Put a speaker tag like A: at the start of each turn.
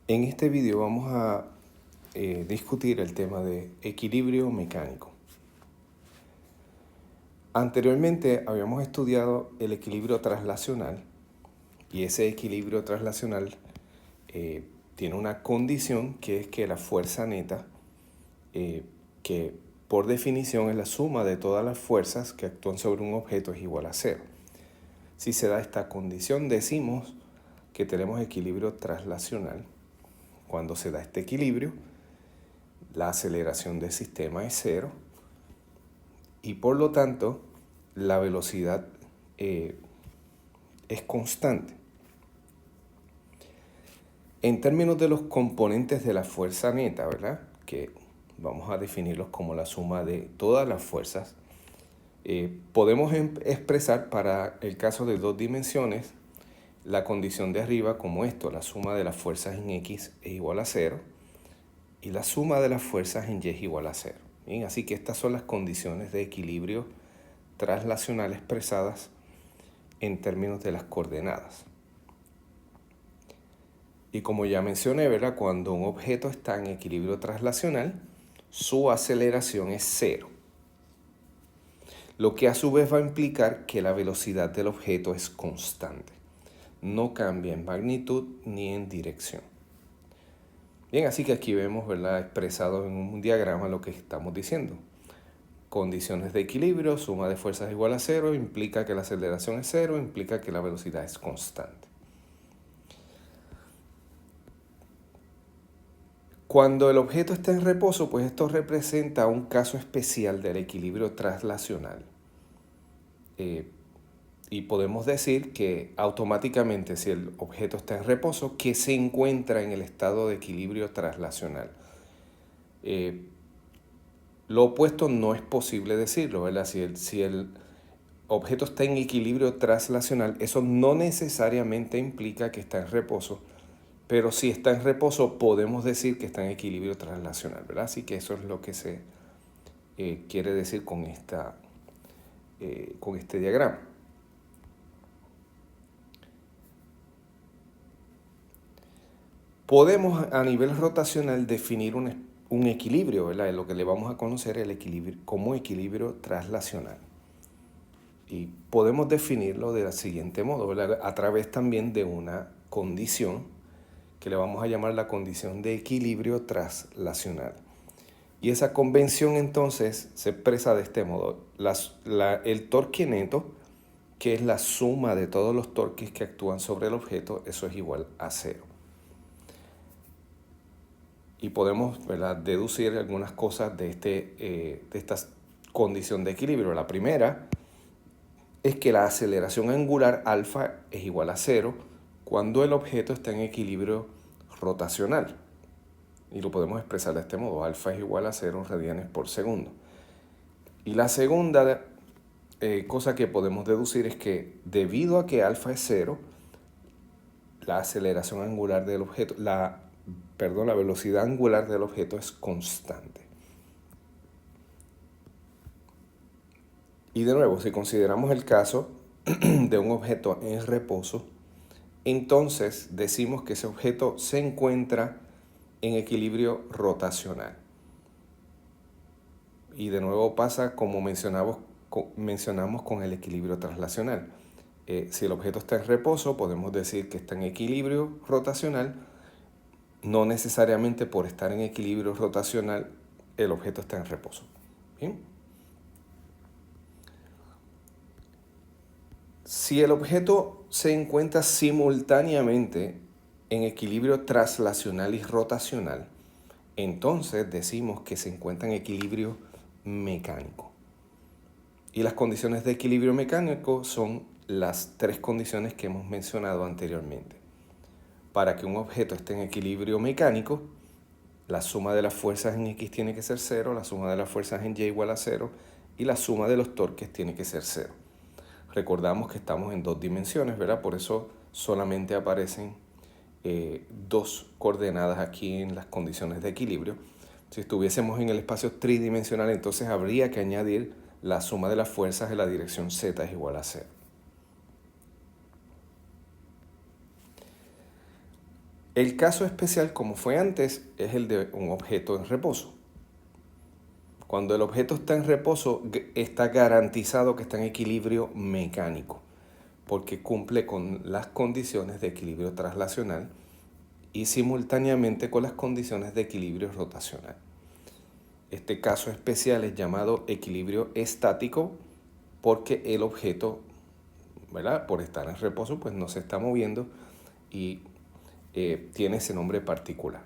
A: En este video vamos a discutir el tema de equilibrio mecánico. Anteriormente habíamos estudiado el equilibrio traslacional y ese equilibrio traslacional tiene una condición que es que la fuerza neta, que por definición es la suma de todas las fuerzas que actúan sobre un objeto, es igual a cero. Si se da esta condición, decimos que tenemos equilibrio traslacional. Cuando se da este equilibrio, la aceleración del sistema es cero y por lo tanto la velocidad es constante. En términos de los componentes de la fuerza neta, ¿verdad?, que vamos a definirlos como la suma de todas las fuerzas, podemos expresar para el caso de dos dimensiones la condición de arriba como esto: la suma de las fuerzas en X es igual a 0 y la suma de las fuerzas en Y es igual a 0. Bien, así que estas son las condiciones de equilibrio traslacional expresadas en términos de las coordenadas. Y como ya mencioné, ¿verdad?, cuando un objeto está en equilibrio traslacional, su aceleración es 0. Lo que a su vez va a implicar que la velocidad del objeto es constante. No cambia en magnitud ni en dirección. Bien, así que aquí vemos, ¿verdad?, expresado en un diagrama lo que estamos diciendo. Condiciones de equilibrio, suma de fuerzas igual a 0, implica que la aceleración es 0, implica que la velocidad es constante. Cuando el objeto está en reposo, pues esto representa un caso especial del equilibrio traslacional. Y podemos decir que automáticamente, si el objeto está en reposo, que se encuentra en el estado de equilibrio traslacional. Lo opuesto no es posible decirlo, ¿verdad? Si el objeto está en equilibrio traslacional, eso no necesariamente implica que está en reposo, pero si está en reposo podemos decir que está en equilibrio traslacional, ¿verdad? Así que eso es lo que se quiere decir con este diagrama. Podemos a nivel rotacional definir un equilibrio, ¿verdad?, lo que le vamos a conocer el equilibrio como equilibrio traslacional. Y podemos definirlo de la siguiente modo, ¿verdad?, a través también de una condición que le vamos a llamar la condición de equilibrio traslacional. Y esa convención entonces se expresa de este modo: el torque neto, que es la suma de todos los torques que actúan sobre el objeto, eso es igual a 0. Y podemos, ¿verdad?, deducir algunas cosas de esta condición de equilibrio. La primera es que la aceleración angular alfa es igual a 0 cuando el objeto está en equilibrio rotacional. Y lo podemos expresar de este modo: alfa es igual a 0 radianes por segundo. Y la segunda cosa que podemos deducir es que debido a que alfa es 0, la aceleración angular del objeto, la velocidad angular del objeto es constante. Y de nuevo, si consideramos el caso de un objeto en reposo, entonces decimos que ese objeto se encuentra en equilibrio rotacional. Y de nuevo pasa como mencionamos con el equilibrio traslacional. Si el objeto está en reposo, podemos decir que está en equilibrio rotacional. No necesariamente por estar en equilibrio rotacional el objeto está en reposo. ¿Bien? Si el objeto se encuentra simultáneamente en equilibrio traslacional y rotacional, entonces decimos que se encuentra en equilibrio mecánico. Y las condiciones de equilibrio mecánico son las tres condiciones que hemos mencionado anteriormente. Para que un objeto esté en equilibrio mecánico, la suma de las fuerzas en X tiene que ser 0, la suma de las fuerzas en Y igual a 0 y la suma de los torques tiene que ser 0. Recordamos que estamos en dos dimensiones, ¿verdad? Por eso solamente aparecen dos coordenadas aquí en las condiciones de equilibrio. Si estuviésemos en el espacio tridimensional, entonces habría que añadir la suma de las fuerzas en la dirección Z es igual a 0. El caso especial, como fue antes, es el de un objeto en reposo. Cuando el objeto está en reposo, está garantizado que está en equilibrio mecánico, porque cumple con las condiciones de equilibrio traslacional y simultáneamente con las condiciones de equilibrio rotacional. Este caso especial es llamado equilibrio estático porque el objeto, ¿verdad?, por estar en reposo, pues no se está moviendo y tiene ese nombre particular.